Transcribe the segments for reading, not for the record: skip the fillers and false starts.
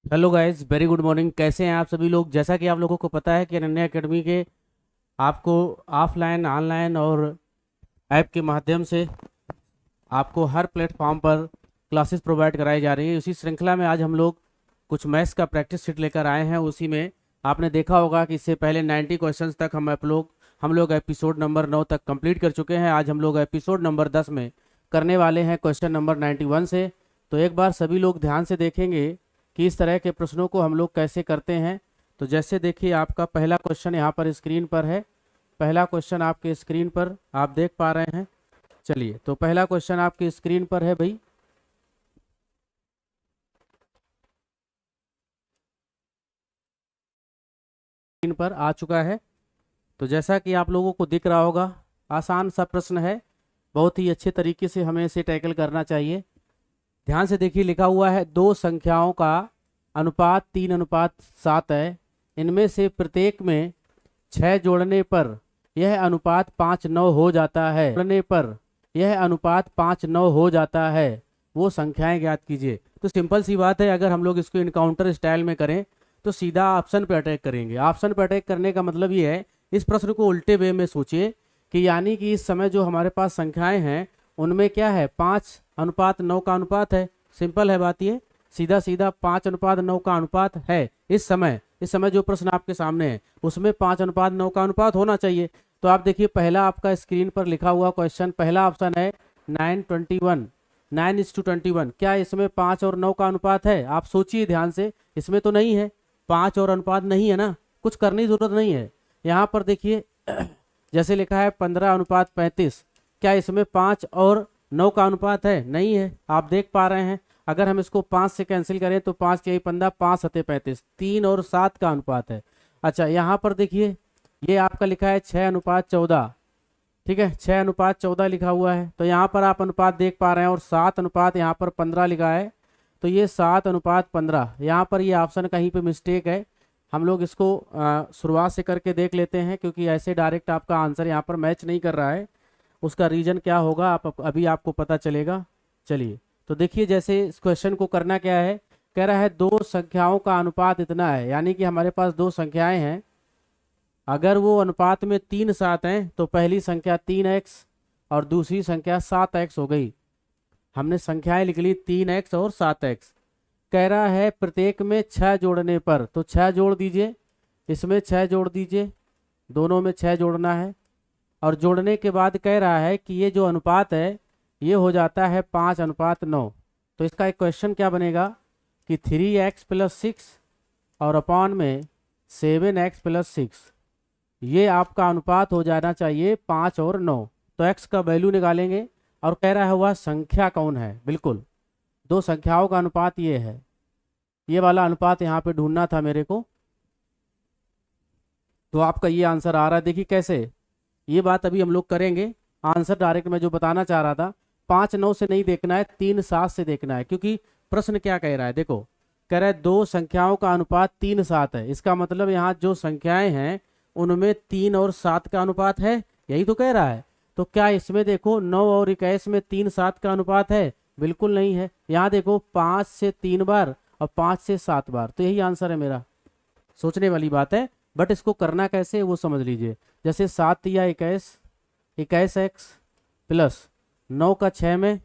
Hello guys, very good morning. कैसे हैं आप सभी लोग? जैसा कि आप लोगों को पता है कि अनन्या एकेडमी के आपको ऑफलाइन, ऑनलाइन और ऐप के माध्यम से आपको हर प्लेटफॉर्म पर क्लासेस प्रोवाइड कराई जा रही है। उसी श्रृंखला में आज हम लोग कुछ मैथ्स का प्रैक्टिस शीट लेकर आए हैं। उसी में आपने देखा होगा कि इससे पहले 90 क्वेश्चंस तक हम लोग एपिसोड नंबर 9 तक कंप्लीट कर चुके हैं। आज हम लोग एपिसोड नंबर 10 में करने वाले हैं क्वेश्चन नंबर 91 से। तो एक बार सभी लोग ध्यान से देखेंगे कि इस तरह के प्रश्नों को हम लोग कैसे करते हैं। तो जैसे देखिए, आपका पहला क्वेश्चन यहाँ पर स्क्रीन पर है। पहला क्वेश्चन आपके स्क्रीन पर आप देख पा रहे हैं। चलिए, तो पहला क्वेश्चन आपकी स्क्रीन पर है भाई। स्क्रीन पर आ चुका है। तो जैसा कि आप लोगों को दिख रहा होगा, आसान सा प्रश्न है। बहुत ही अच्छे तरीके से हमें इसे टैकल करना चाहिए। ध्यान से देखिए, लिखा हुआ है दो संख्याओं का अनुपात 3:7 है। इनमें से प्रत्येक में 6 जोड़ने पर यह अनुपात 5:9 हो जाता है। जोड़ने पर यह अनुपात 5:9 हो जाता है। वो संख्याएं ज्ञात कीजिए। तो सिंपल सी बात है, अगर हम लोग इसको इनकाउंटर स्टाइल में करें तो सीधा ऑप्शन पे अटैक करेंगे। ऑप्शन पे अटैक करने का मतलब ये है, इस प्रश्न को उल्टे वे में सोचिए कि यानी कि इस समय जो हमारे पास संख्याएं हैं उनमें क्या है, 5:9 का अनुपात है। सिंपल है बात ये, सीधा सीधा 5:9 का अनुपात है। इस समय जो प्रश्न आपके सामने है उसमें 5:9 का अनुपात होना चाहिए। तो आप देखिए, पहला आपका स्क्रीन पर लिखा हुआ क्वेश्चन, पहला ऑप्शन है 9:21, 9:21। क्या इसमें 5 और 9 का अनुपात है? आप सोचिए ध्यान से, इसमें तो नहीं है। 5 और अनुपात नहीं है ना, कुछ करने की जरूरत नहीं है। यहाँ पर देखिए जैसे लिखा है 15:35। क्या इसमें 5 और 9 का अनुपात है? नहीं है। आप देख पा रहे हैं, अगर हम इसको 5 से कैंसिल करें तो 5 यही 15, 5 सते 35, 3 और 7 का अनुपात है। अच्छा, यहाँ पर देखिए, ये आपका लिखा है 6:14। ठीक है, 6:14 लिखा हुआ है। तो यहाँ पर आप अनुपात देख पा रहे हैं, और 7 अनुपात यहाँ पर 15 लिखा है। तो ये 7:15। यहाँ पर ये ऑप्शन कहीं पे मिस्टेक है। हम लोग इसको शुरुआत से करके देख लेते हैं, क्योंकि ऐसे डायरेक्ट आपका आंसर यहाँ पर मैच नहीं कर रहा है। उसका रीजन क्या होगा अभी आपको पता चलेगा। चलिए, तो देखिए, जैसे इस क्वेश्चन को करना क्या है, कह रहा है दो संख्याओं का अनुपात इतना है। यानी कि हमारे पास दो संख्याएं हैं, अगर वो अनुपात में 3:7 हैं तो पहली संख्या 3x और दूसरी संख्या 7x हो गई। हमने संख्याएं लिख ली 3x और 7x। कह रहा है प्रत्येक में 6 जोड़ने पर, तो 6 जोड़ दीजिए, इसमें 6 जोड़ दीजिए, दोनों में 6 जोड़ना है। और जोड़ने के बाद कह रहा है कि ये जो अनुपात है ये हो जाता है 5:9। तो इसका एक क्वेश्चन क्या बनेगा कि 3x+6 और अपॉन में 7x+6, ये आपका अनुपात हो जाना चाहिए 5 और 9। तो x का वैल्यू निकालेंगे, और कह रहा है वह संख्या कौन है। बिल्कुल, दो संख्याओं का अनुपात ये है। ये वाला अनुपात यहाँ पे ढूंढना था मेरे को। तो आपका ये आंसर आ रहा है। देखिए कैसे, ये बात अभी हम लोग करेंगे। आंसर डायरेक्ट मैं जो बताना चाह रहा था, 5:9 से नहीं देखना है, 3:7 से देखना है। क्योंकि प्रश्न क्या कह रहा है, देखो, कह रहा है दो संख्याओं का अनुपात 3:7 है। इसका मतलब यहाँ जो संख्याएं हैं उनमें 3 और 7 का अनुपात है, यही तो कह रहा है। तो क्या इसमें देखो 9 और 21 में 3:7 का अनुपात है? बिल्कुल नहीं है। यहाँ देखो 5 से 3 बार और 5 से 7 बार, तो यही आंसर है मेरा। सोचने वाली बात है, बट इसको करना कैसे वो समझ लीजिए। जैसे 7 या 21, 21x प्लस 9 का 6 में,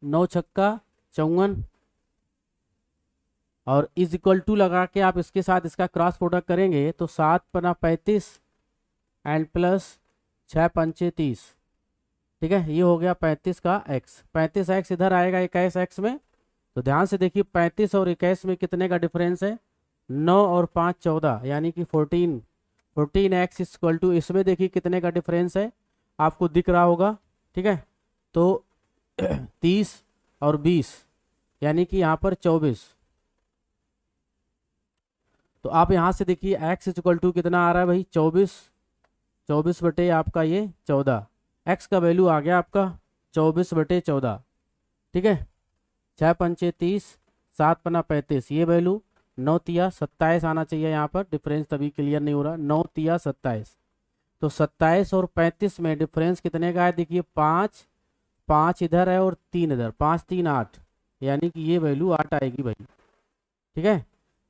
9 छक्का 54, और इज इक्वल टू लगा के आप इसके साथ इसका क्रॉस प्रोडक्ट करेंगे तो 7×35 एंड प्लस 6×5 30। ठीक है, ये हो गया 35 का x। 35x इधर आएगा 21x में। तो ध्यान से देखिए, 35 और 21 में कितने का डिफरेंस है? 9 और 5 14, यानी कि 14। 14x इक्वल टू, इसमें देखिए कितने का डिफरेंस है, आपको दिख रहा होगा। ठीक है, तो 30 और 20, यानी कि यहाँ पर 24। तो आप यहाँ से देखिए x इक्वल टू कितना आ रहा है भाई, 24। 24 बटे आपका ये 14, x का वैल्यू आ गया आपका 24/14। ठीक है, 6×5 30, 7×35, ये वैल्यू 9×3 27 आना चाहिए। यहाँ पर डिफरेंस तभी क्लियर नहीं हो रहा, 9×3 27। तो 27 और 35 में डिफरेंस कितने का है? देखिए 5, 5 इधर है और 3 इधर, 5 3 8, यानी कि ये वैल्यू 8 आएगी भाई। ठीक है।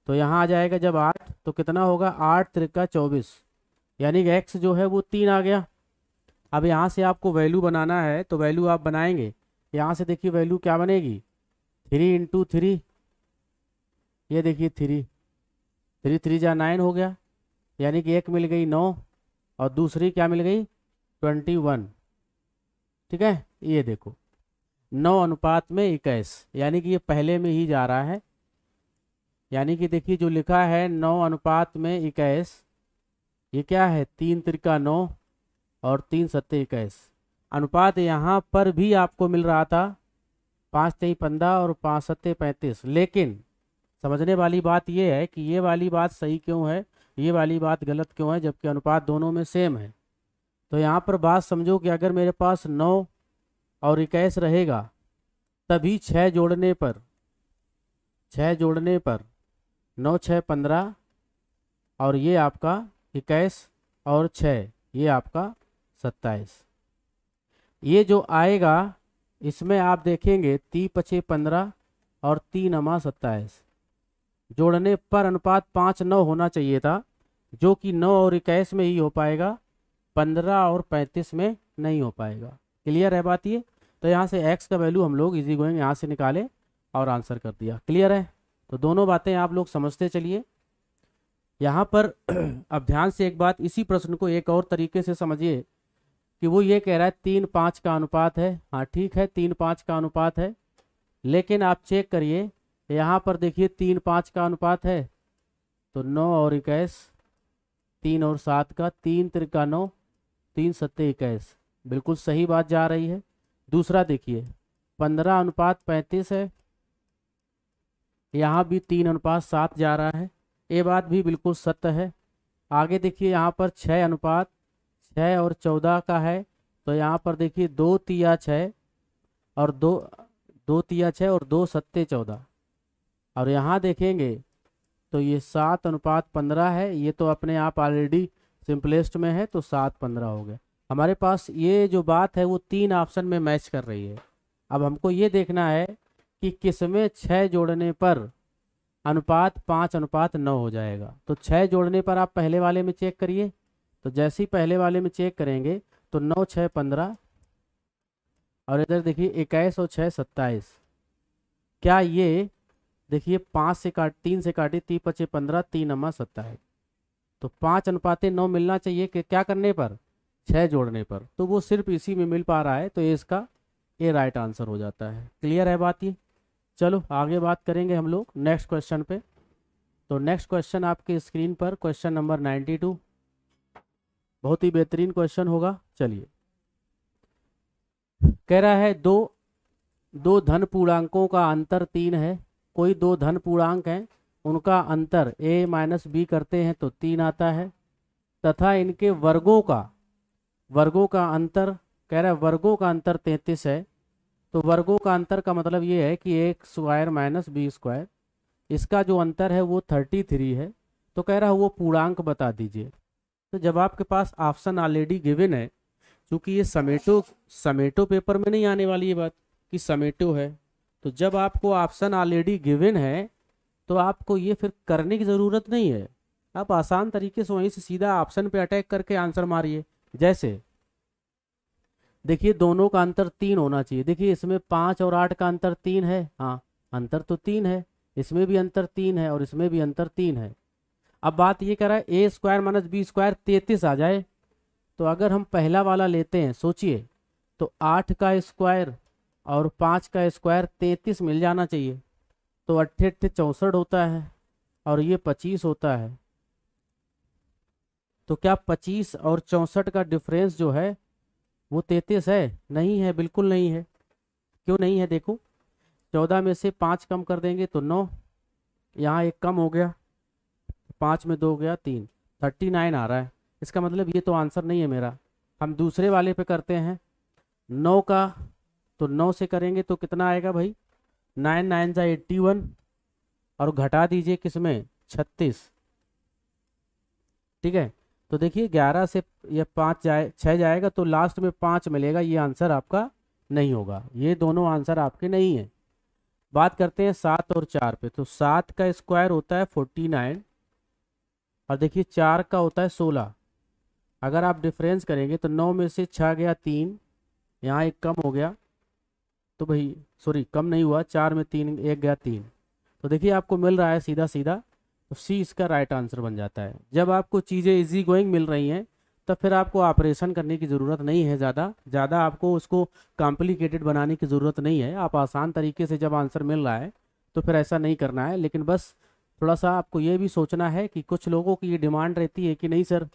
तो यहाँ आ जाएगा जब 8 तो कितना होगा, 8 त्रिका 24, यानी कि x जो है वो 3 आ गया। अब यहाँ से आपको वैल्यू बनाना है तो वैल्यू आप बनाएंगे, यहाँ से देखिए वैल्यू क्या बनेगी, 3 इंटू 3, ये देखिए 3 3 3 जा 9 हो गया, यानी कि एक मिल गई 9 और दूसरी क्या मिल गई 21। ठीक है, ये देखो 9:21, यानी कि ये पहले में ही जा रहा है। यानी कि देखिए जो लिखा है 9:21, ये क्या है, 3 त्रिका 9 और 3 सत्ते 21। अनुपात यहाँ पर भी आपको मिल रहा था 5 तेई 15 और 5 सत्ते 35, लेकिन समझने वाली बात ये है कि ये वाली बात सही क्यों है, ये वाली बात गलत क्यों है, जबकि अनुपात दोनों में सेम है। तो यहाँ पर बात समझो कि अगर मेरे पास 9 और 21 रहेगा, तभी 6 जोड़ने पर 9 6 15 और ये आपका 21 और 6 ये आपका 27। ये जो आएगा इसमें आप देखेंगे 3 5 15 और 3 अमा 27, जोड़ने पर अनुपात 5 9 होना चाहिए था, जो कि 9 और 21 में ही हो पाएगा, 15 और 35 में नहीं हो पाएगा। क्लियर है बात ये। तो यहाँ से x का वैल्यू हम लोग इजी गोइंग यहाँ से निकाले और आंसर कर दिया। क्लियर है, तो दोनों बातें आप लोग समझते चलिए। यहाँ पर अब ध्यान से एक बात, इसी प्रश्न को एक और तरीके से समझिए कि वो ये कह रहा है 3 5 का अनुपात है। हाँ ठीक है, 3 5 का अनुपात है, लेकिन आप चेक करिए यहाँ पर देखिए 3 5 का अनुपात है तो 9 और 21, 3 और 7 का, 3 त्रिका 9, 3 सत्ते 21, बिल्कुल सही बात जा रही है। दूसरा देखिए 15:35 है, यहाँ भी 3:7 जा रहा है, ये बात भी बिल्कुल सत्य है। आगे देखिए यहाँ पर 6:6 और 14 का है, तो यहाँ पर देखिए 2 तिया 6 और 2 तिया 6 और 2 सत्ते 14, और यहाँ देखेंगे तो ये 7:15 है, ये तो अपने आप ऑलरेडी सिंपलेस्ट में है, तो 7:15 हो गया। हमारे पास ये जो बात है वो 3 ऑप्शन में मैच कर रही है। अब हमको ये देखना है कि किसमें 6 जोड़ने पर अनुपात 5:9 हो जाएगा। तो 6 जोड़ने पर आप पहले वाले में चेक करिए, तो जैसे ही पहले वाले में चेक करेंगे तो 9 6 15 और इधर देखिए 21 और 6 27। क्या ये देखिए 5 से काट 3 से काटे 3 5 15, 3 अम्मा 27, तो 5:9 मिलना चाहिए कि क्या करने पर, 6 जोड़ने पर, तो वो सिर्फ इसी में मिल पा रहा है, तो ये इसका ये राइट आंसर हो जाता है। क्लियर है बात ये। चलो आगे बात करेंगे हम लोग नेक्स्ट क्वेश्चन पे। तो नेक्स्ट क्वेश्चन आपके स्क्रीन पर क्वेश्चन नंबर 92, बहुत ही बेहतरीन क्वेश्चन होगा। चलिए, कह रहा है दो धन पूर्णांकों का अंतर 3 है। कोई 2 धन पूर्णांक हैं, उनका अंतर a माइनस बी करते हैं तो 3 आता है, तथा इनके वर्गों का अंतर, कह रहा है वर्गों का अंतर 33 है। तो वर्गों का अंतर का मतलब ये है कि a square minus B square, इसका जो अंतर है वो 33 है। तो कह रहा है वो पूर्णांक बता दीजिए। तो जब आपके पास ऑप्शन ऑलरेडी गिवन है, क्योंकि ये समेटो पेपर में नहीं आने वाली ये बात कि समेटो है, तो जब आपको ऑप्शन ऑलरेडी गिवन है तो आपको ये फिर करने की ज़रूरत नहीं है। आप आसान तरीके से वहीं से सीधा ऑप्शन पे अटैक करके आंसर मारिए। जैसे देखिए दोनों का अंतर 3 होना चाहिए, देखिए इसमें 5 और 8 का अंतर 3 है, हाँ अंतर तो 3 है, इसमें भी अंतर 3 है और इसमें भी अंतर 3 है। अब बात ये कर रहा है ए स्क्वायर माइनस बी स्क्वायर 33 आ जाए, तो अगर हम पहला वाला लेते हैं, सोचिए तो 8 का स्क्वायर और 5 का स्क्वायर 33 मिल जाना चाहिए, तो 8 8 64 होता है और ये 25 होता है। तो क्या 25 और 64 का डिफरेंस जो है वो 33 है? नहीं है, बिल्कुल नहीं है। क्यों नहीं है? देखो 14 में से 5 कम कर देंगे तो 9, यहाँ एक कम हो गया, 5 में 2 गया 3, 39 आ रहा है। इसका मतलब ये तो आंसर नहीं है मेरा। हम दूसरे वाले पे करते हैं 9 का, तो 9 से करेंगे तो कितना आएगा भाई, 9 9 जा 81 और घटा दीजिए किसमें, 36। ठीक है, तो देखिए 11 से ये 6 जाएगा तो लास्ट में 5 मिलेगा, ये आंसर आपका नहीं होगा। ये दोनों आंसर आपके नहीं है। बात करते हैं 7 और 4 पे। तो 7 का स्क्वायर होता है 49 और देखिए 4 का होता है 16। अगर आप डिफरेंस करेंगे तो 9 में से 6 गया 3, यहाँ एक कम हो गया, तो भाई सॉरी कम नहीं हुआ, 4 में 3 एक गया 3, तो देखिए आपको मिल रहा है सीधा सीधा, तो सी इसका राइट आंसर बन जाता है। जब आपको चीज़ें इजी गोइंग मिल रही हैं तब फिर आपको ऑपरेशन करने की ज़रूरत नहीं है, ज़्यादा ज़्यादा आपको उसको कॉम्प्लिकेटेड बनाने की ज़रूरत नहीं है। आप आसान तरीके से जब आंसर मिल रहा है तो फिर ऐसा नहीं करना है। लेकिन बस थोड़ा सा आपको ये भी सोचना है कि कुछ लोगों की ये डिमांड रहती है कि नहीं सर,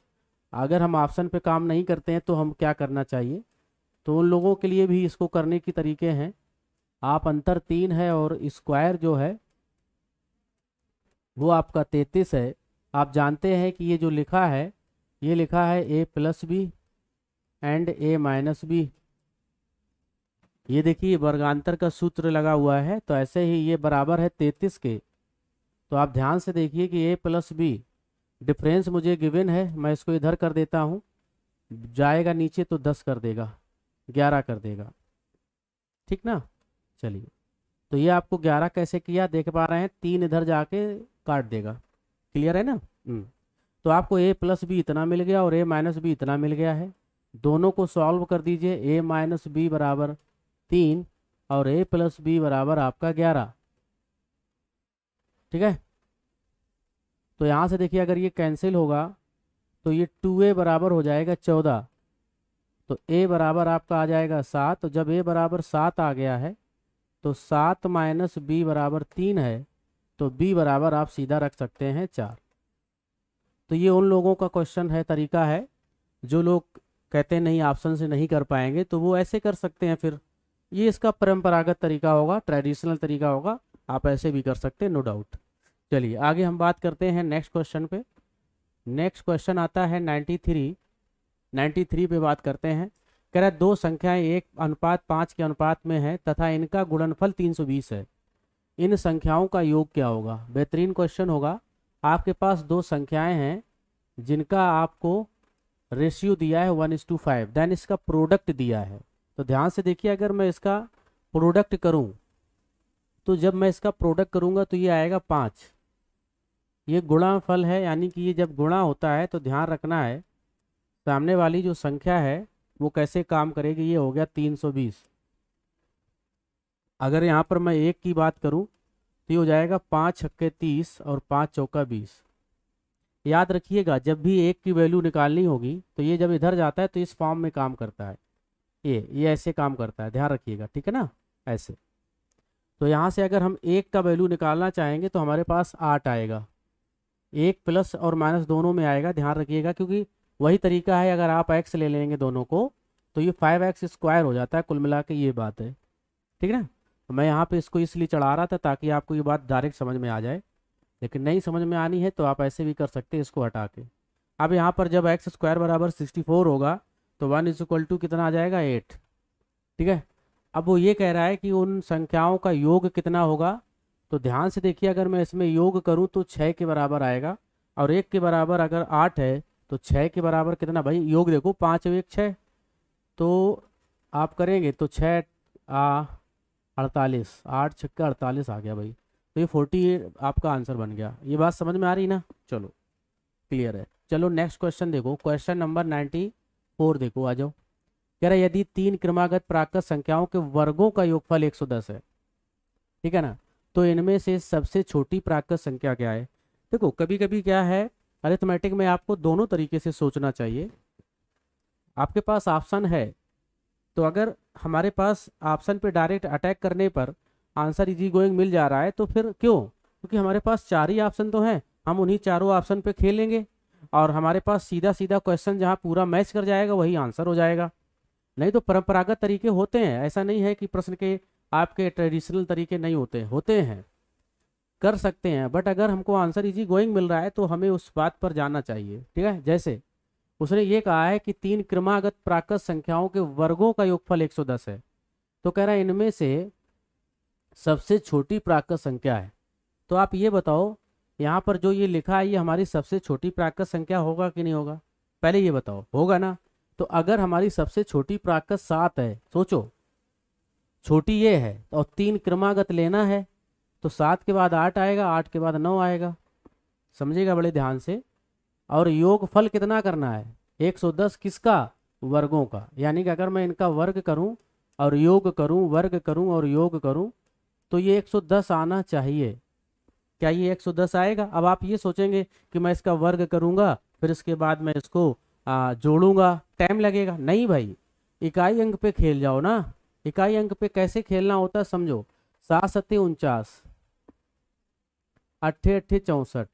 अगर हम ऑप्शन पे काम नहीं करते हैं तो हम क्या करना चाहिए। तो उन लोगों के लिए भी इसको करने की तरीके हैं। आप अंतर 3 है और स्क्वायर जो है वो आपका 33 है। आप जानते हैं कि ये जो लिखा है, ये लिखा है A plus B and A minus B. ये देखिए वर्गांतर का सूत्र लगा हुआ है, तो ऐसे ही ये बराबर है 33 के। तो आप ध्यान से देखिए कि ए प्लस बी डिफरेंस मुझे गिवन है, मैं इसको इधर कर देता हूँ, जाएगा नीचे तो 10 कर देगा, 11 कर देगा, ठीक ना। चलिए, तो ये आपको 11 कैसे किया देख पा रहे हैं, 3 इधर जाके काट देगा, क्लियर है ना। तो आपको ए प्लस बी इतना मिल गया और ए माइनस बी इतना मिल गया है। दोनों को सॉल्व कर दीजिए, ए माइनस बी बराबर 3 और ए प्लस बी बराबर आपका 11, ठीक है। तो यहाँ से देखिए अगर ये कैंसिल होगा तो ये 2a बराबर हो जाएगा 14, तो a बराबर आपका आ जाएगा 7। तो जब a बराबर 7 आ गया है तो 7 माइनस बी बराबर 3 है, तो b बराबर आप सीधा रख सकते हैं 4। तो ये उन लोगों का क्वेश्चन है, तरीका है। जो लोग कहते हैं नहीं ऑप्शन से नहीं कर पाएंगे तो वो ऐसे कर सकते हैं, फिर ये इसका परंपरागत तरीका होगा, ट्रेडिशनल तरीका होगा, आप ऐसे भी कर सकते हैं, नो डाउट। चलिए आगे हम बात करते हैं नेक्स्ट क्वेश्चन पे। नेक्स्ट क्वेश्चन आता है 93 पे बात करते हैं। कह रहा है दो संख्याएं 1:5 के अनुपात में है तथा इनका गुणनफल 320 है, इन संख्याओं का योग क्या होगा। बेहतरीन क्वेश्चन होगा। आपके पास दो संख्याएं हैं जिनका आपको रेशियो दिया है 1:5, देन इसका प्रोडक्ट दिया है। तो ध्यान से देखिए, अगर मैं इसका प्रोडक्ट करूं तो जब मैं इसका प्रोडक्ट करूंगा तो ये आएगा 5। ये गुणनफल है, यानी कि ये जब गुणा होता है तो ध्यान रखना है सामने वाली जो संख्या है वो कैसे काम करेगी। ये हो गया 320। अगर यहाँ पर मैं 1 की बात करूँ तो ये हो जाएगा 5 छक्के 30 और 5 चौका 20। याद रखिएगा जब भी 1 की वैल्यू निकालनी होगी तो ये जब इधर जाता है तो इस फॉर्म में काम करता है, ये ऐसे काम करता है, ध्यान रखिएगा, ठीक है ना, ऐसे। तो यहाँ से अगर हम 1 का वैल्यू निकालना चाहेंगे तो हमारे पास 8 आएगा, 1 प्लस और माइनस दोनों में आएगा, ध्यान रखिएगा, क्योंकि वही तरीका है। अगर आप x ले लेंगे दोनों को तो ये 5x स्क्वायर हो जाता है, कुल मिला के ये बात है, ठीक है ना। तो मैं यहाँ पे इसको इसलिए चढ़ा रहा था ताकि आपको ये बात डायरेक्ट समझ में आ जाए, लेकिन नहीं समझ में आनी है तो आप ऐसे भी कर सकते हैं इसको हटा के। अब यहाँ पर जब x स्क्वायर बराबर 64 होगा तो 1 कितना आ जाएगा 8, ठीक है। अब वो ये कह रहा है कि उन संख्याओं का योग कितना होगा। तो ध्यान से देखिए, अगर मैं इसमें योग करूँ तो 6 के बराबर आएगा, और 1 के बराबर अगर 8 है तो 6 के बराबर कितना भाई, योग देखो 5 और 1 6, तो आप करेंगे तो 6 48, 8 छक्का 48 आ गया भाई। तो ये 48 आपका आंसर बन गया। ये बात समझ में आ रही ना, चलो क्लियर है। चलो नेक्स्ट क्वेश्चन देखो, क्वेश्चन नंबर 94 देखो, आ जाओ। कह रहा है यदि 3 क्रमागत प्राकृत संख्याओं के वर्गों का योगफल 110 है, ठीक है ना, तो इनमें से सबसे छोटी प्राकृत संख्या क्या है। देखो कभी कभी क्या है, अरिथमेटिक में आपको दोनों तरीके से सोचना चाहिए। आपके पास ऑप्शन है तो अगर हमारे पास ऑप्शन पे डायरेक्ट अटैक करने पर आंसर इजी गोइंग मिल जा रहा है तो फिर क्यों, क्योंकि हमारे पास 4 ही ऑप्शन तो हैं, हम उन्हीं चारों ऑप्शन पे खेलेंगे और हमारे पास सीधा सीधा क्वेश्चन जहाँ पूरा मैच कर जाएगा वही आंसर हो जाएगा। नहीं तो परंपरागत तरीके होते हैं, ऐसा नहीं है कि प्रश्न के आपके ट्रेडिशनल तरीके नहीं होते, होते हैं, कर सकते हैं, बट अगर हमको आंसर इजी गोइंग मिल रहा है तो हमें उस बात पर जाना चाहिए, ठीक है। जैसे उसने ये कहा है कि 3 क्रमागत प्राकृत संख्याओं के वर्गों का योगफल 110 है, तो कह रहा है इनमें से सबसे छोटी प्राकृत संख्या है। तो आप ये बताओ यहाँ पर जो ये लिखा है ये हमारी सबसे छोटी प्राकृत संख्या होगा कि नहीं होगा, पहले ये बताओ, होगा ना। तो अगर हमारी सबसे छोटी प्राकृत 7 है, सोचो छोटी ये है और 3 क्रमागत लेना है, तो 7 के बाद 8 आएगा, 8 के बाद 9 आएगा। समझिएगा बड़े ध्यान से। और योगफल कितना करना है? 110 किसका? वर्गों का। यानी कि अगर मैं इनका वर्ग करूं और योग करूं, वर्ग करूं और योग करूं, तो ये 110 आना चाहिए। क्या ये 110 आएगा? अब आप ये सोचेंगे कि मैं इसका वर्ग करूंगा फिर इसके बाद मैं इसको जोड़ूंगा, टाइम लगेगा। नहीं भाई, इकाई अंक पे खेल जाओ ना। इकाई अंक पे कैसे खेलना होता है समझो। 7 सत्ते 49, 8 8 64,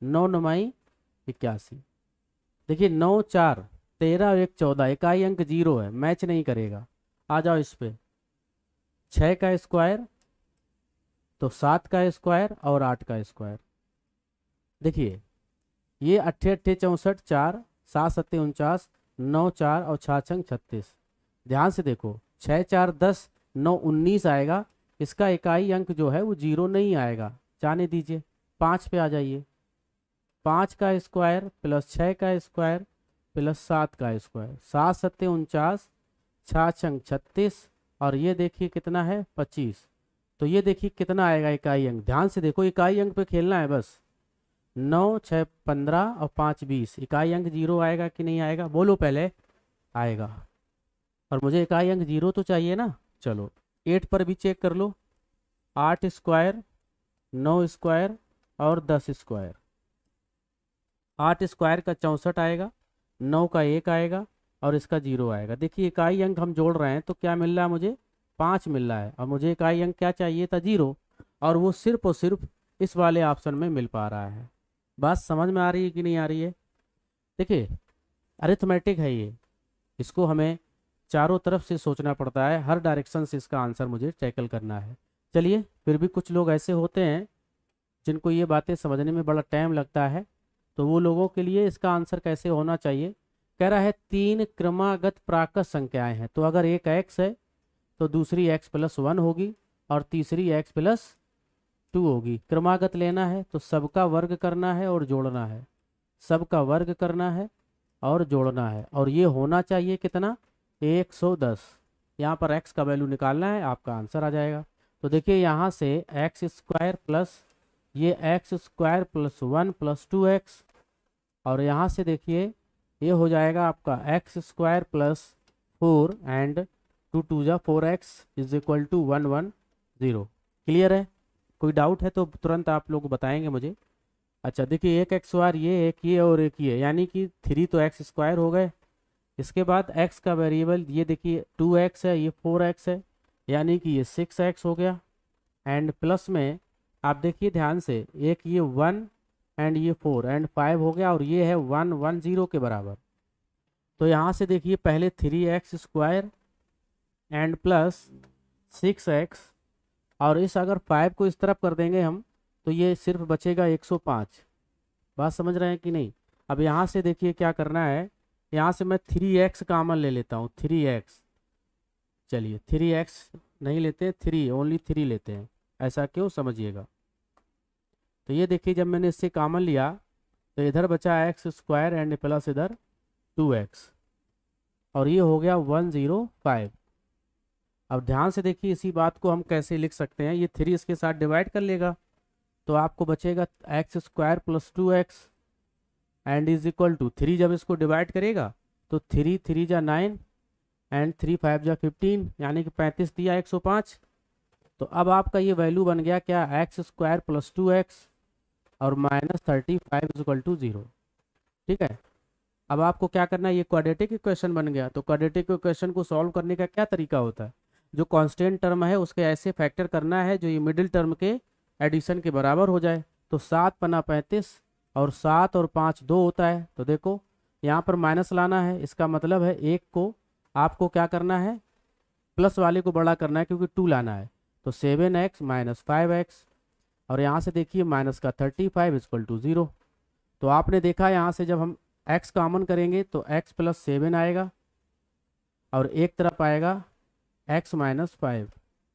9 9 81। देखिए 9 4 13 और 1 14, इकाई अंक 0 है, मैच नहीं करेगा। आ जाओ इस पे। 6 का स्क्वायर तो 7 का स्क्वायर और 8 का स्क्वायर। देखिए ये 8 8 64, 4 7 सत्ते 49, 9 4 और 6 छंग 36। ध्यान से देखो, 6 4 10, 9 19 आएगा। इसका इकाई अंक जो है वो 0 नहीं आएगा, जाने दीजिए। 5 पे आ जाइए। 5 का स्क्वायर प्लस 6 का स्क्वायर प्लस 7 का स्क्वायर, 7 सत्ते 49, 6 छंग 36 और ये देखिए कितना है 25। तो ये देखिए कितना आएगा इकाई अंक। ध्यान से देखो, इकाई अंक पे खेलना है बस। 9 6 15 और 5 20, इकाई अंक 0 आएगा कि नहीं आएगा? बोलो पहले। आएगा। और मुझे इकाई अंक 0 तो चाहिए ना। चलो 8 पर भी चेक कर लो। 8 स्क्वायर, 9 स्क्वायर और 10 स्क्वायर। 8 स्क्वायर का 64 आएगा, 9 का 1 आएगा और इसका 0 आएगा। देखिए इकाई अंक हम जोड़ रहे हैं तो क्या मिल रहा है मुझे? 5 मिल रहा है। और मुझे इकाई अंक क्या चाहिए था? 0। और वो सिर्फ और सिर्फ इस वाले ऑप्शन में मिल पा रहा है। बात समझ में आ रही है कि नहीं आ रही है? देखिए अरिथमेटिक है ये, इसको हमें चारों तरफ से सोचना पड़ता है, हर डायरेक्शन से इसका आंसर मुझे टैकल करना है। चलिए, फिर भी कुछ लोग ऐसे होते हैं जिनको ये बातें समझने में बड़ा टाइम लगता है, तो वो लोगों के लिए इसका आंसर कैसे होना चाहिए। कह रहा है 3 क्रमागत प्राकृत संख्याएं हैं, तो अगर एक x है तो दूसरी x प्लस 1 होगी और तीसरी x प्लस 2 होगी। क्रमागत लेना है तो सबका वर्ग करना है और जोड़ना है, सबका वर्ग करना है और जोड़ना है। और ये होना चाहिए कितना? 110। यहाँ पर x का वैल्यू निकालना है, आपका आंसर आ जाएगा। तो देखिए यहाँ से एक्स स्क्वायर प्लस ये x square plus 1 plus 2x, और यहाँ से देखिए ये हो जाएगा आपका एक्स स्क्वायर प्लस 4 एंड 2 2 जा 4x is equal to 110। Clear है? कोई डाउट है तो तुरंत आप लोग बताएंगे मुझे। अच्छा देखिए, एक एक्स स्क्वायर ये, एक ये और एक ये, यानी कि 3 तो एक्स स्क्वायर हो गए। इसके बाद x का वेरिएबल ये देखिए 2x है, ये 4x है, यानी कि ये 6x हो गया। एंड प्लस में आप देखिए ध्यान से, एक ये 1 एंड ये 4 एंड 5 हो गया, और ये है 110 के बराबर। तो यहाँ से देखिए पहले 3x square and plus 6x, और इस अगर 5 को इस तरफ कर देंगे हम तो ये सिर्फ बचेगा 105। बात समझ रहे हैं कि नहीं? अब यहाँ से देखिए क्या करना है, यहाँ से मैं 3x कॉमन ले लेता हूँ। 3x, चलिए 3x नहीं लेते, 3 ओनली 3 लेते हैं। ऐसा क्यों, समझिएगा। तो ये देखिए जब मैंने इससे कॉमन लिया तो इधर बचा एक्स स्क्वायर एंड प्लस इधर 2x, और ये हो गया 105। अब ध्यान से देखिए इसी बात को हम कैसे लिख सकते हैं। ये 3 इसके साथ डिवाइड कर लेगा तो आपको बचेगा X square plus 2x and is equal to 3। जब इसको डिवाइड करेगा तो 3 3 जा 9 एंड 3 5 जा 15, यानी कि 35 दिया 105। तो अब आपका ये वैल्यू बन गया क्या? एक्स स्क्वायर प्लस 2x और माइनस 35 इज इक्वल टू 0। ठीक है, अब आपको क्या करना है, ये क्वाड्रेटिक इक्वेशन बन गया। तो क्वाड्रेटिक इक्वेशन को सॉल्व करने का क्या तरीका होता है? जो कांस्टेंट टर्म है उसके ऐसे फैक्टर करना है जो ये मिडिल टर्म के एडिशन के बराबर हो जाए। तो 7 पन्ना 35 और 7 और 5 2 होता है। तो देखो यहाँ पर माइनस लाना है, इसका मतलब है एक को आपको क्या करना है, प्लस वाले को बड़ा करना है क्योंकि 2 लाना है। तो 7x माइनस 5x, और यहाँ से देखिए माइनस का 35 इक्वल टू 0। तो आपने देखा यहाँ से जब हम x कॉमन करेंगे तो x प्लस 7 आएगा और एक तरफ आएगा x minus 5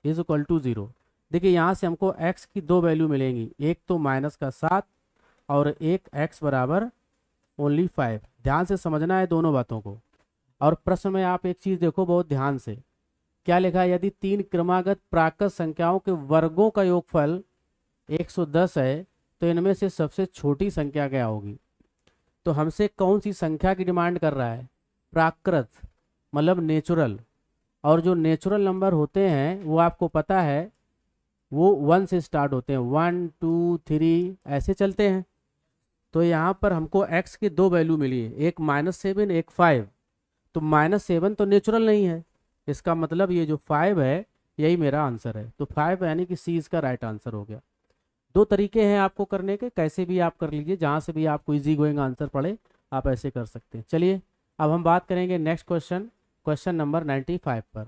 is equal to 0। देखिए यहाँ से हमको x की 2 वैल्यू मिलेंगी, एक तो माइनस का 7 और एक x बराबर ओनली 5। ध्यान से समझना है दोनों बातों को। और प्रश्न में आप एक चीज़ देखो बहुत ध्यान से, क्या लिखा है, यदि 3 क्रमागत प्राकृत संख्याओं के वर्गों का योगफल 110 है तो इनमें से सबसे छोटी संख्या क्या होगी। तो हमसे कौन सी संख्या की डिमांड कर रहा है, प्राकृत मतलब नेचुरल, और जो नेचुरल नंबर होते हैं वो आपको पता है वो 1 से स्टार्ट होते हैं, 1 2 3 ऐसे चलते हैं। तो यहाँ पर हमको x की 2 वैल्यू मिली है, एक -7 एक 5। तो -7 तो नेचुरल नहीं है, इसका मतलब ये जो 5 है यही मेरा आंसर है। तो 5 यानी कि सी इसका राइट आंसर हो गया। 2 तरीके हैं आपको करने के, कैसे भी आप कर लीजिए, जहाँ से भी आपको इजी गोइंग आंसर पड़े आप ऐसे कर सकते हैं। चलिए अब हम बात करेंगे नेक्स्ट क्वेश्चन, क्वेश्चन नंबर 95 पर।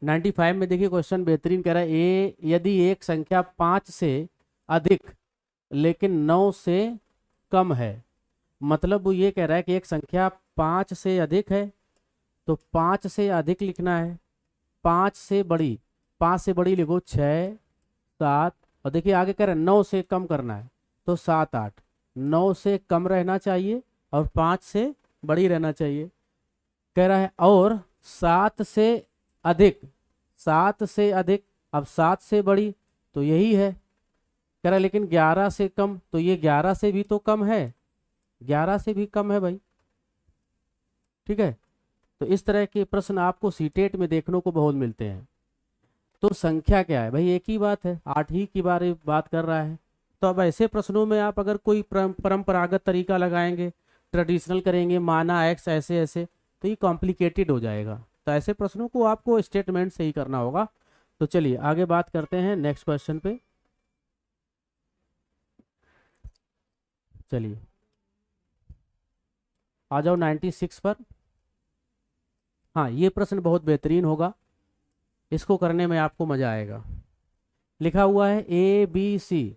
95 में देखिए क्वेश्चन बेहतरीन कह रहा है, यदि एक संख्या 5 से अधिक लेकिन 9 से कम है, मतलब वो ये कह रहा है कि एक संख्या 5 से अधिक है तो 5 से अधिक लिखना है, 5 से बड़ी, 5 से बड़ी लिखो 6 7, और देखिए आगे कह रहा है 9 से कम करना है तो 7 8, 9 से कम रहना चाहिए और 5 से बड़ी रहना चाहिए कह रहा है। और 7 से अधिक, 7 से अधिक, अब 7 से बड़ी तो यही है कह रहा है, लेकिन 11 से कम, तो ये 11 से भी तो कम है, 11 से भी कम है भाई, ठीक है। तो इस तरह के प्रश्न आपको सीटेट में देखने को बहुत मिलते हैं। तो संख्या क्या है भाई, एक ही बात है, 8 ही की बारे बात कर रहा है। तो अब ऐसे प्रश्नों में आप अगर कोई परंपरागत तरीका लगाएंगे, ट्रेडिशनल करेंगे, माना एक्स ऐसे ऐसे, तो ये कॉम्प्लिकेटेड हो जाएगा। तो ऐसे प्रश्नों को आपको स्टेटमेंट से ही करना होगा। तो चलिए आगे बात करते हैं नेक्स्ट क्वेश्चन पे। चलिए आ जाओ 96 पर। हाँ ये प्रश्न बहुत बेहतरीन होगा, इसको करने में आपको मजा आएगा। लिखा हुआ है ABC,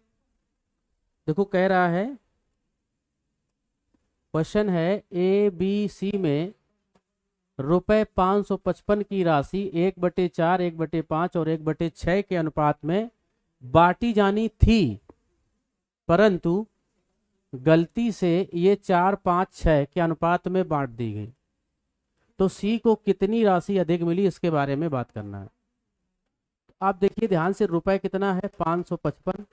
देखो कह रहा है, क्वेश्चन है ABC में रुपए 555 की राशि 1/4, 1/5 और 1/6 के अनुपात में बांटी जानी थी, परंतु गलती से ये 4 5 6 के अनुपात में बांट दी गई। तो सी को कितनी राशि अधिक मिली, इसके बारे में बात करना है। आप देखिए ध्यान से, रुपए कितना है 555,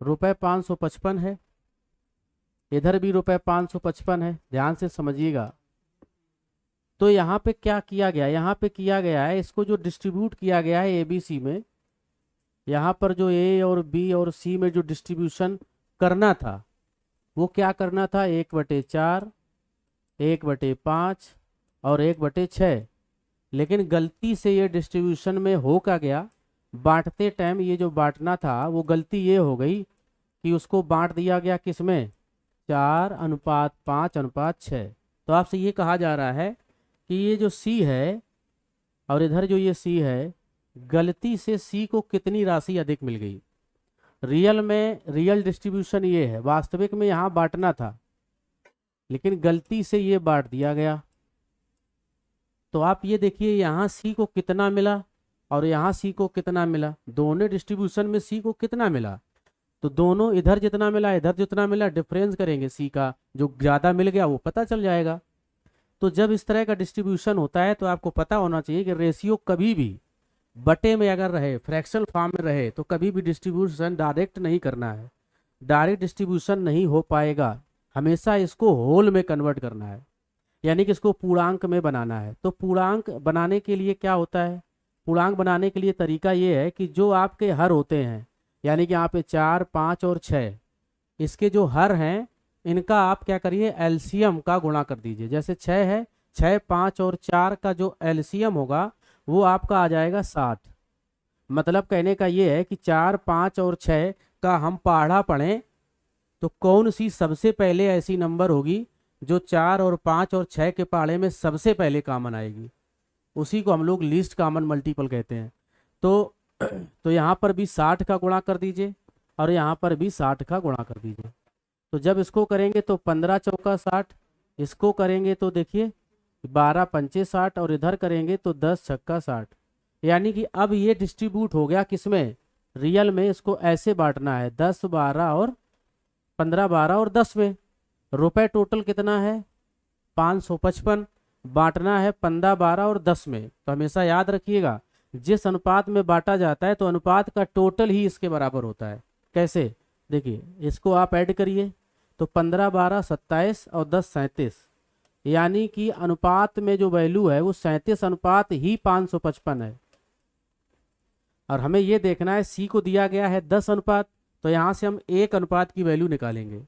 रुपए 555 है, इधर भी रुपए 555 है, ध्यान से समझिएगा। तो यहाँ पे क्या किया गया, यहाँ पे किया गया है, इसको जो डिस्ट्रीब्यूट किया गया है ABC में, यहाँ पर जो A और B और C में जो डिस्ट्रीब्यूशन करना था वो क्या करना था, 1/4, 1/5 और 1/6। लेकिन गलती से ये डिस्ट्रीब्यूशन में हो क्या गया, बांटते टाइम ये जो बांटना था वो गलती ये हो गई कि उसको बांट दिया गया किस में, 4:5:6। तो आपसे ये कहा जा रहा है कि ये जो C है और इधर जो ये C है, गलती से C को कितनी राशि अधिक मिल गई। रियल में रियल डिस्ट्रीब्यूशन ये है, वास्तविक में यहाँ बांटना था लेकिन गलती से ये बांट दिया गया। तो आप ये देखिए यहाँ C को कितना मिला और यहाँ C को कितना मिला, दोनों डिस्ट्रीब्यूशन में C को कितना मिला, तो दोनों इधर जितना मिला इधर जितना मिला, डिफरेंस करेंगे C का, जो ज़्यादा मिल गया वो पता चल जाएगा। तो जब इस तरह का डिस्ट्रीब्यूशन होता है तो आपको पता होना चाहिए कि रेशियो कभी भी बटे में अगर रहे, फ्रैक्शनल फॉर्म में रहे, तो कभी भी डिस्ट्रीब्यूशन डायरेक्ट नहीं करना है, डायरेक्ट डिस्ट्रीब्यूशन नहीं हो पाएगा, हमेशा इसको होल में कन्वर्ट करना है, यानी कि इसको पूर्णांक में बनाना है। तो पूर्णांक बनाने के लिए क्या होता है, पूर्णांक बनाने के लिए तरीका ये है कि जो आपके हर होते हैं, यानी कि यहाँ पे 4 5 और 6, इसके जो हर हैं इनका आप क्या करिए, एलसीएम का गुणा कर दीजिए। जैसे 6 है, 6 5 और 4 का जो एलसीएम होगा वो आपका आ जाएगा 60। मतलब कहने का ये है कि 4 5 और 6 का हम पहाड़ा पढ़ें तो कौन सी सबसे पहले ऐसी नंबर होगी जो 4 और 5 और 6 के पहाड़े में सबसे पहले कॉमन आएगी, उसी को हम लोग लीस्ट कॉमन मल्टीपल कहते हैं। तो यहाँ पर भी 60 का गुणा कर दीजिए और यहाँ पर भी 60 का गुणा कर दीजिए। तो जब इसको करेंगे तो 15 चौका 60, इसको करेंगे तो देखिए 12 पंचे 60 और इधर करेंगे तो 10 छक्का 60। यानी कि अब ये डिस्ट्रीब्यूट हो गया किसमें, रियल में। इसको ऐसे बांटना है 10 12 और 15 12 और 10 में। रुपए टोटल कितना है 555, बांटना है 15, 12 और 10 में। तो हमेशा याद रखिएगा, जिस अनुपात में बांटा जाता है तो अनुपात का टोटल ही इसके बराबर होता है। कैसे? देखिए, इसको आप ऐड करिए तो 15, 12, 27 और 10, 37, यानी कि अनुपात में जो वैल्यू है वो 37 अनुपात ही 555 है। और हमें ये देखना है, सी को दिया गया है 10 अनुपात, तो यहाँ से हम 1 अनुपात की वैल्यू निकालेंगे।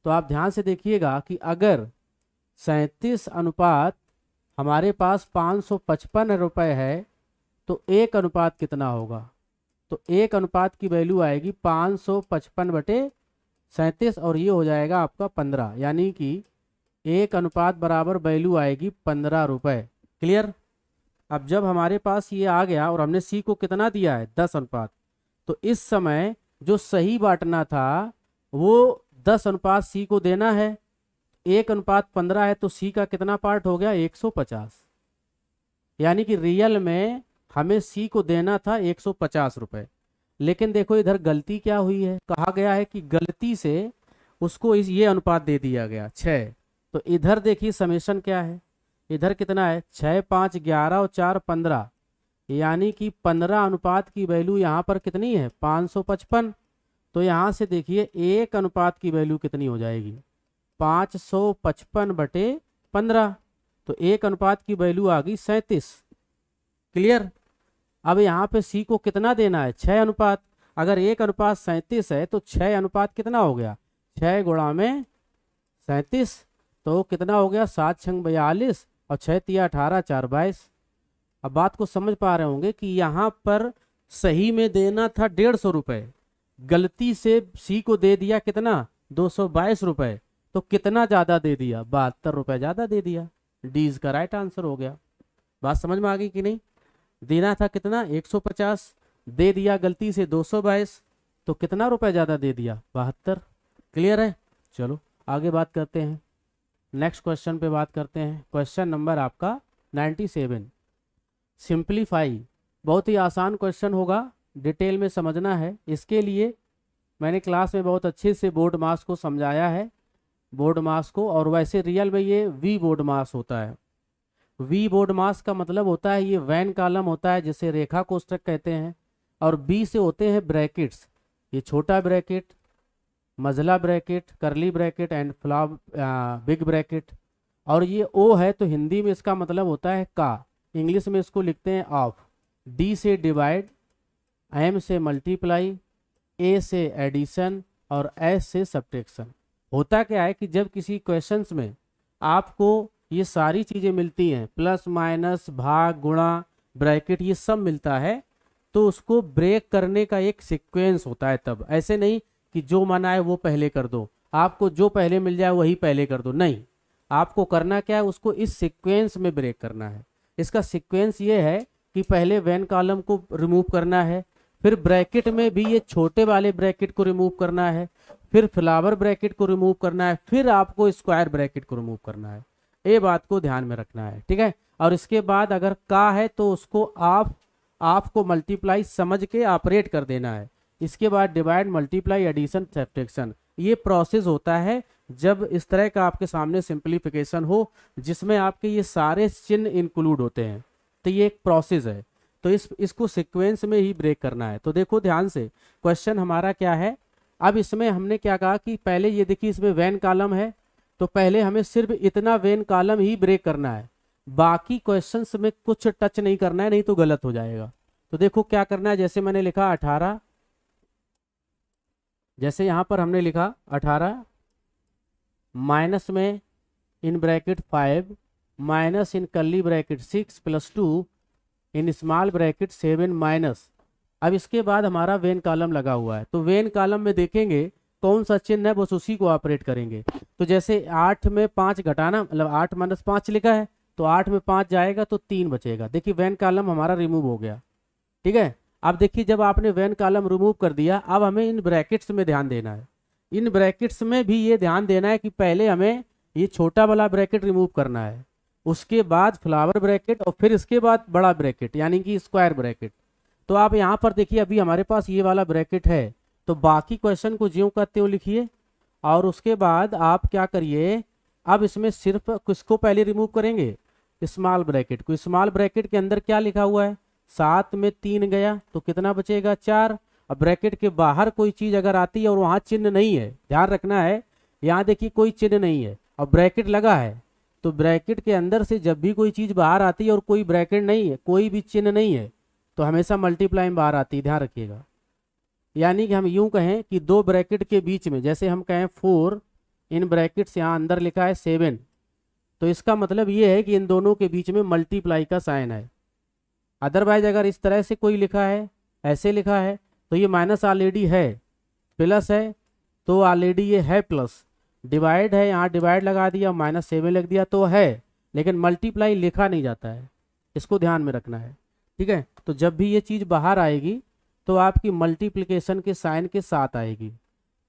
तो आप ध्यान से देखिएगा कि अगर 37 अनुपात हमारे पास 555 रुपये है तो 1 अनुपात कितना होगा? तो 1 अनुपात की वैल्यू आएगी 555/37 और ये हो जाएगा आपका 15, यानी कि 1 अनुपात बराबर वैल्यू आएगी 15 रुपये। क्लियर? अब जब हमारे पास ये आ गया और हमने सी को कितना दिया है 10 अनुपात, तो इस समय जो सही बांटना था वो 10 अनुपात सी को देना है। 1 अनुपात 15 है तो सी का कितना पार्ट हो गया? 150, यानी कि रियल में हमें सी को देना था 150 रुपये। लेकिन देखो इधर गलती क्या हुई है, कहा गया है कि गलती से उसको ये अनुपात दे दिया गया 6। तो इधर देखिए समेशन क्या है, इधर कितना है? 6, 5, 11 और 4, 15, यानी कि 15 अनुपात की वैल्यू यहाँ पर कितनी है? 555। तो यहाँ से देखिए 1 अनुपात की वैल्यू कितनी हो जाएगी? 555/15। तो 1 अनुपात की वैल्यू आ गई 37। क्लियर? अब यहाँ पे सी को कितना देना है? 6 अनुपात। अगर 1 अनुपात 37 है तो 6 अनुपात कितना हो गया? 6 गुणा में 37, तो कितना हो गया? 7 6 42 और 6 3 18 4 22। अब बात को समझ पा रहे होंगे कि यहाँ पर सही में देना था 150 रुपये, गलती से सी को दे दिया कितना? 222 रुपये। तो कितना ज़्यादा दे दिया? 72 रुपये ज़्यादा दे दिया। डी इसका राइट आंसर हो गया। बात समझ में आ गई कि नहीं? देना था कितना? 150, दे दिया गलती से 222, तो कितना रुपए ज़्यादा दे दिया? 72। क्लियर है? चलो आगे बात करते हैं, नेक्स्ट क्वेश्चन पे बात करते हैं। क्वेश्चन नंबर आपका 97, सिंप्लीफाई। बहुत ही आसान क्वेश्चन होगा, डिटेल में समझना है। इसके लिए मैंने क्लास में बहुत अच्छे से बोर्ड मास को समझाया है, बोर्ड मास को। और वैसे रियल में ये वी बोर्ड मास होता है। वी बोर्ड मास का मतलब होता है ये वैन कॉलम होता है जिसे रेखा कोष्ठक कहते हैं, और बी से होते हैं ब्रैकेट्स, ये छोटा ब्रैकेट, मझला bracket, curly bracket and big bracket. और ये ओ है तो हिंदी में इसका मतलब होता है का, इंग्लिश में इसको लिखते हैं ऑफ। डी से डिवाइड, एम से मल्टीप्लाई, ए से एडिशन और एस से सब्ट्रैक्शन। होता क्या है कि जब किसी क्वेश्चंस में आपको ये सारी चीज़ें मिलती हैं, प्लस माइनस भाग गुणा ब्रैकेट ये सब मिलता है, तो उसको ब्रेक करने का एक सीक्वेंस होता है। तब ऐसे नहीं कि जो मन आए वो पहले कर दो, आपको जो पहले मिल जाए वही पहले कर दो, नहीं। आपको करना क्या है? उसको इस सीक्वेंस में ब्रेक करना है। इसका सीक्वेंस ये है कि पहले वैन कॉलम को रिमूव करना है, फिर ब्रैकेट में भी ये छोटे वाले ब्रैकेट को रिमूव करना है, फिर फ्लावर ब्रैकेट को रिमूव करना है, फिर आपको स्क्वायर ब्रैकेट को रिमूव करना है। ये बात को ध्यान में रखना है, ठीक है। और इसके बाद अगर का है तो उसको आप को मल्टीप्लाई समझ के ऑपरेट कर देना है। इसके बाद डिवाइड, मल्टीप्लाई, एडिशन, सब्ट्रैक्शन, ये प्रोसेस होता है जब इस तरह का आपके सामने सिंप्लीफिकेशन हो जिसमें आपके ये सारे चिन्ह इंक्लूड होते हैं, तो ये एक प्रोसेस है। तो इसको सीक्वेंस में ही ब्रेक करना है। तो देखो ध्यान से, क्वेश्चन हमारा क्या है। अब इसमें हमने क्या कहा कि पहले ये देखिए इसमें वैन कॉलम है, तो पहले हमें सिर्फ इतना वैन कॉलम ही ब्रेक करना है, बाकी क्वेश्चंस में कुछ टच नहीं करना है, नहीं तो गलत हो जाएगा। तो देखो क्या करना है, जैसे मैंने लिखा 18, जैसे यहाँ पर हमने लिखा 18 माइनस में in bracket 5 minus in curly bracket 6 plus 2 in small bracket 7 minus. अब इसके बाद हमारा वेन कॉलम लगा हुआ है, तो वेन कॉलम में देखेंगे कौन सा चिन्ह है बस उसी को ऑपरेट करेंगे। तो जैसे 8 में 5 घटाना, मतलब 8 - 5 लिखा है, तो 8 में 5 जाएगा तो 3 बचेगा। देखिए वेन कॉलम हमारा रिमूव हो गया, ठीक है। अब देखिए जब आपने वेन कॉलम रिमूव कर दिया, अब हमें इन ब्रैकेट्स में ध्यान देना है। इन ब्रैकेट्स में भी ये ध्यान देना है कि पहले हमें ये छोटा वाला ब्रैकेट रिमूव करना है, उसके बाद फ्लावर ब्रैकेट और फिर इसके बाद बड़ा ब्रैकेट यानी कि स्क्वायर ब्रैकेट। तो आप यहाँ पर देखिए अभी हमारे पास ये वाला ब्रैकेट है, तो बाकी क्वेश्चन को ज्यों का त्यों लिखिए और उसके बाद आप क्या करिए, अब इसमें सिर्फ किसको पहले रिमूव करेंगे, स्मॉल ब्रैकेट को। स्मॉल ब्रैकेट के अंदर क्या लिखा हुआ है, 7 में 3 गया तो कितना बचेगा 4। अब ब्रैकेट के बाहर कोई चीज अगर आती है और वहां चिन्ह नहीं है, ध्यान रखना है, यहाँ देखिए कोई चिन्ह नहीं है और ब्रैकेट लगा है, तो ब्रैकेट के अंदर से जब भी कोई चीज बाहर आती है और कोई ब्रैकेट नहीं है, कोई भी चिन्ह नहीं है, तो हमेशा मल्टीप्लाई में बाहर आती है, ध्यान रखिएगा। यानी कि हम यूं कहें कि दो ब्रैकेट के बीच में, जैसे हम कहें 4 इन ब्रैकेट्स यहाँ अंदर लिखा है 7, तो इसका मतलब ये है कि इन दोनों के बीच में मल्टीप्लाई का साइन है। अदरवाइज अगर इस तरह से कोई लिखा है, ऐसे लिखा है, तो ये माइनस ऑलरेडी है, प्लस है तो ऑलरेडी ये है प्लस, डिवाइड है यहाँ डिवाइड लगा दिया, -7 लिख दिया तो है, लेकिन मल्टीप्लाई लिखा नहीं जाता है, इसको ध्यान में रखना है, ठीक है। तो जब भी ये चीज़ बाहर आएगी तो आपकी मल्टीप्लिकेशन के साइन के साथ आएगी,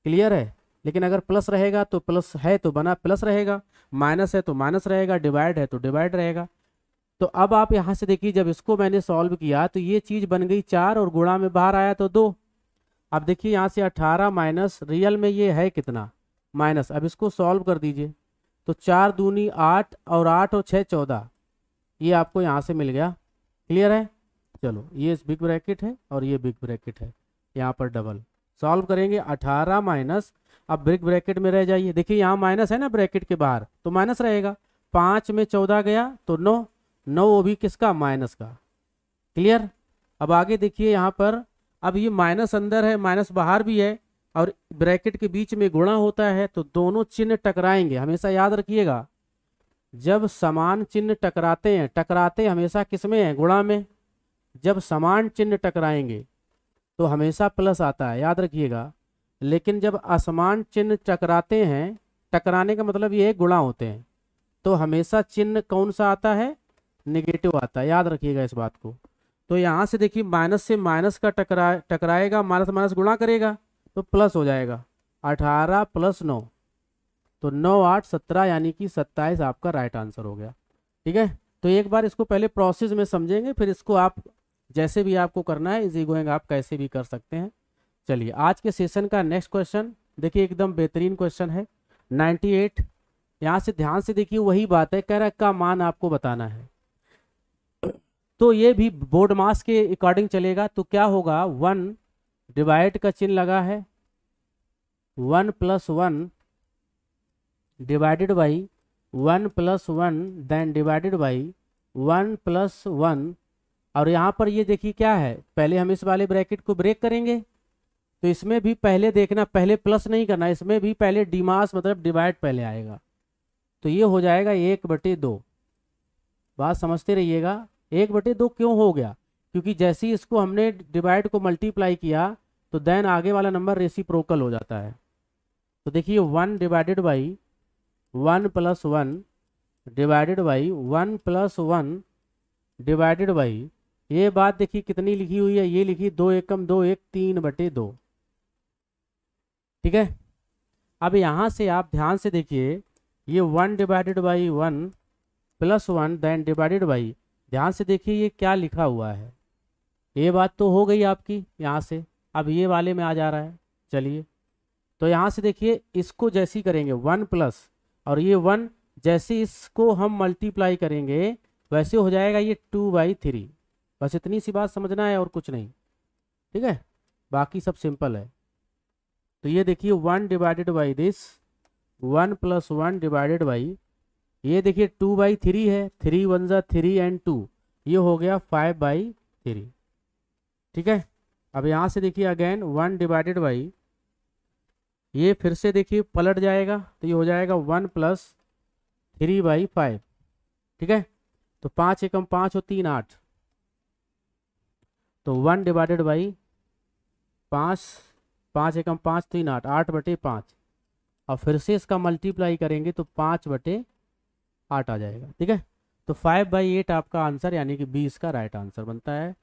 क्लियर है। लेकिन अगर प्लस रहेगा तो प्लस है तो बना प्लस रहेगा, माइनस है तो माइनस रहेगा, डिवाइड है तो डिवाइड रहेगा। तो अब आप यहाँ से देखिए, जब इसको मैंने सॉल्व किया तो ये चीज़ बन गई 4 और गुणा में बाहर आया तो 2। अब देखिए यहाँ से 18 माइनस रियल में ये है कितना माइनस, अब इसको सॉल्व कर दीजिए तो 4 दूनी 8 और 8 और 6 14, ये आपको यहाँ से मिल गया, क्लियर है। चलो ये बिग ब्रैकेट है और ये बिग ब्रैकेट है, यहाँ पर डबल सॉल्व करेंगे 18 माइनस, अब बिग ब्रैकेट में रह जाइए, देखिए यहाँ माइनस है ना ब्रैकेट के बाहर तो माइनस रहेगा, 5 में 14 गया तो 9, 9 वो भी किसका माइनस का, क्लियर। अब आगे देखिए यहाँ पर, अब ये माइनस अंदर है माइनस बाहर भी है और ब्रैकेट के बीच में गुणा होता है तो दोनों चिन्ह टकराएंगे, हमेशा याद रखिएगा जब समान चिन्ह टकराते हैं, टकराते हमेशा किसमें है, गुणा में। जब समान चिन्ह टकराएंगे तो हमेशा प्लस आता है, याद रखिएगा। लेकिन जब असमान चिन्ह टकराते हैं, टकराने का मतलब ये है गुणा होते हैं, तो हमेशा चिन्ह कौन सा आता है, नेगेटिव आता है, याद रखिएगा इस बात को। तो यहाँ से देखिए माइनस से माइनस का टकराएगा, माइनस माइनस गुणा करेगा तो प्लस हो जाएगा, 18 + 9 तो 9 8 17 यानी कि 27 आपका राइट आंसर हो गया, ठीक है। तो एक बार इसको पहले प्रोसेस में समझेंगे, फिर इसको आप जैसे भी आपको करना है इजी गोइंग आप कैसे भी कर सकते हैं। चलिए आज के सेशन का नेक्स्ट क्वेश्चन देखिए, एकदम बेहतरीन क्वेश्चन है 98। यहाँ से ध्यान से देखिए, वही बात है, कह रहा है का मान आपको बताना है, तो ये भी बोर्ड मास के अकॉर्डिंग चलेगा। तो क्या होगा, 1 डिवाइड का चिन्ह लगा है, 1 + 1 divided by 1 + 1 then divided by 1 + 1, और यहाँ पर ये देखिए क्या है, पहले हम इस वाले ब्रैकेट को ब्रेक करेंगे तो इसमें भी पहले देखना, पहले प्लस नहीं करना, इसमें भी पहले डिमास मतलब डिवाइड पहले आएगा, तो ये हो जाएगा 1/2। बात समझते रहिएगा, 1/2 क्यों हो गया, क्योंकि जैसे ही इसको हमने डिवाइड को मल्टीप्लाई किया तो देन आगे वाला नंबर रेसिप्रोकल हो जाता है। तो देखिए 1 divided by 1 + 1 divided by 1 + 1 divided by, ये बात देखिए कितनी लिखी हुई है, ये लिखी 2 एकम 2 1 3/2, ठीक है। अब यहाँ से आप ध्यान से देखिए, ये 1 divided by 1 + 1 then divided by, ध्यान से देखिए ये क्या लिखा हुआ है, ये बात तो हो गई आपकी यहाँ से। अब ये वाले में आ जा रहा है, चलिए तो यहाँ से देखिए इसको जैसे ही करेंगे 1 प्लस, और ये 1 जैसे इसको हम मल्टीप्लाई करेंगे वैसे हो जाएगा ये 2/3, बस इतनी सी बात समझना है और कुछ नहीं, ठीक है, बाकी सब सिंपल है। तो ये देखिए 1 divided by this 1 + 1 divided by, ये देखिए 2/3 है, 3 1 ज़ा 3 एंड 2, ये हो गया 5/3, ठीक है। अब यहाँ से देखिए अगेन 1 डिवाइडेड बाई, ये फिर से देखिए पलट जाएगा तो ये हो जाएगा 1 + 3/5, ठीक है। तो 5 एकम 5 और 3 8, तो 1 डिवाइडेड बाई 5, 5 एकम 5 3 8, 8/5, और फिर से इसका मल्टीप्लाई करेंगे तो 5/8 आ जाएगा, ठीक है। तो 5/8 आपका आंसर यानी कि 20 का राइट आंसर बनता है।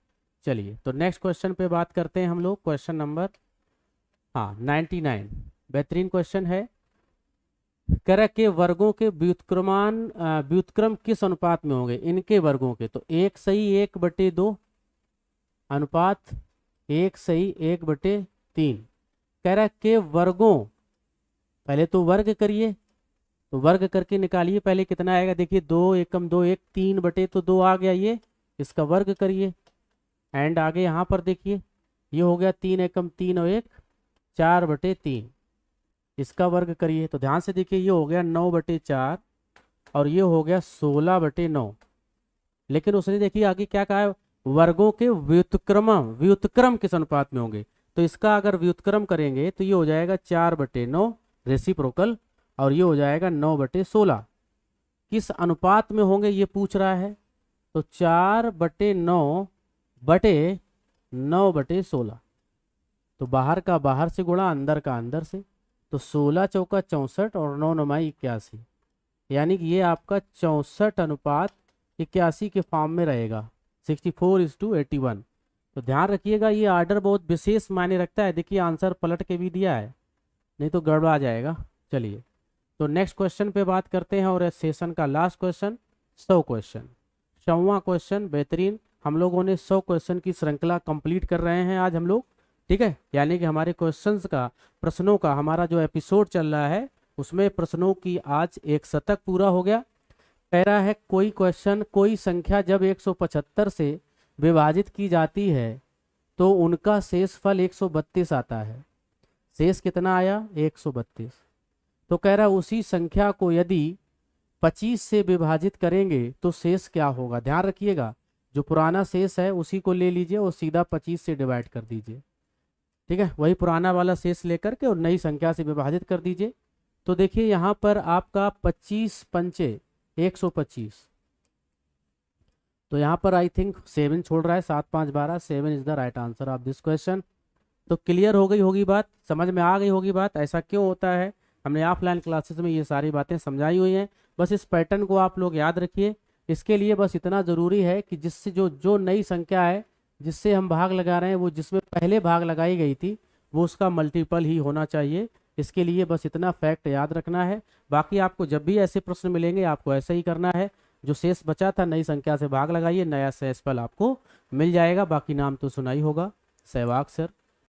चलिए तो नेक्स्ट क्वेश्चन पे बात करते हैं हम लोग, क्वेश्चन नंबर 99, बेहतरीन क्वेश्चन है। कह के वर्गों के व्युत्क्रम किस अनुपात में होंगे, इनके वर्गों के, तो 1 सही 1/2 अनुपात 1 सही 1/3। कह रहा है कि वर्गों, पहले तो वर्ग करिए, तो वर्ग करके निकालिए पहले कितना आएगा, देखिए 2 एकम 2 1 3 बटे तो 2 आ गया, ये इसका वर्ग करिए। एंड आगे यहाँ पर देखिए ये हो गया 3 एकम 3 और 1 4 बटे 3, इसका वर्ग करिए। तो ध्यान से देखिए ये हो गया 9 बटे 4 और ये हो गया 16 बटे 9। लेकिन उसने देखिए आगे क्या कहा है, वर्गों के व्युत्क्रम किस अनुपात में होंगे। तो इसका अगर व्युत्क्रम करेंगे तो ये हो जाएगा 4 बटे 9 रेसिप्रोकल, और ये हो जाएगा 9 बटे 16। किस अनुपात में होंगे ये पूछ रहा है, तो 4 बटे 9 बटे 9 बटे 16। तो बाहर का बाहर से गुणा अंदर का अंदर से, तो 16 चौका 64 और 9 9 81, यानी कि ये आपका 64:81 के फॉर्म में रहेगा, 64:81। तो ध्यान रखिएगा ये ऑर्डर बहुत विशेष मायने रखता है। देखिए आंसर पलट के भी दिया है, नहीं तो गड़बड़ा जाएगा। चलिए तो नेक्स्ट क्वेश्चन पे बात करते हैं, और इस सेशन का लास्ट क्वेश्चन 100 क्वेश्चन, 100वां क्वेश्चन। बेहतरीन, हम लोगों ने 100 क्वेश्चन की श्रृंखला कंप्लीट कर रहे हैं आज हम लोग, ठीक है। यानी कि हमारे क्वेश्चंस का, प्रश्नों का हमारा जो एपिसोड चल रहा है उसमें प्रश्नों की आज एक शतक पूरा हो गया। कह रहा है कोई क्वेश्चन, कोई संख्या जब 175 से विभाजित की जाती है तो उनका शेषफल 132 आता है। शेष कितना आया, 132। तो कह रहा है उसी संख्या को यदि 25 से विभाजित करेंगे तो शेष क्या होगा। ध्यान रखिएगा जो पुराना शेष है उसी को ले लीजिए और सीधा 25 से डिवाइड कर दीजिए, ठीक है। वही पुराना वाला शेष लेकर के और नई संख्या से विभाजित कर दीजिए। तो देखिए यहाँ पर आपका 25 पंचे 125, तो यहाँ पर आई थिंक 7 छोड़ रहा है, 7 5 12, 7 is the right answer of this question. तो क्लियर हो गई होगी बात, समझ में आ गई होगी बात, ऐसा क्यों होता है। हमने ऑफलाइन क्लासेस में ये सारी बातें समझाई हुई हैं, बस इस पैटर्न को आप लोग याद रखिए। इसके लिए बस इतना ज़रूरी है कि जिससे जो नई संख्या है जिससे हम भाग लगा रहे हैं वो जिसमें पहले भाग लगाई गई थी वो उसका मल्टीपल ही होना चाहिए। इसके लिए बस इतना फैक्ट याद रखना है। बाकी आपको जब भी ऐसे प्रश्न मिलेंगे आपको ऐसा ही करना है, जो शेष बचा था नई संख्या से भाग लगाइए, नया शेषफल आपको मिल जाएगा। बाकी नाम तो सुना ही होगा, सहवाग सर।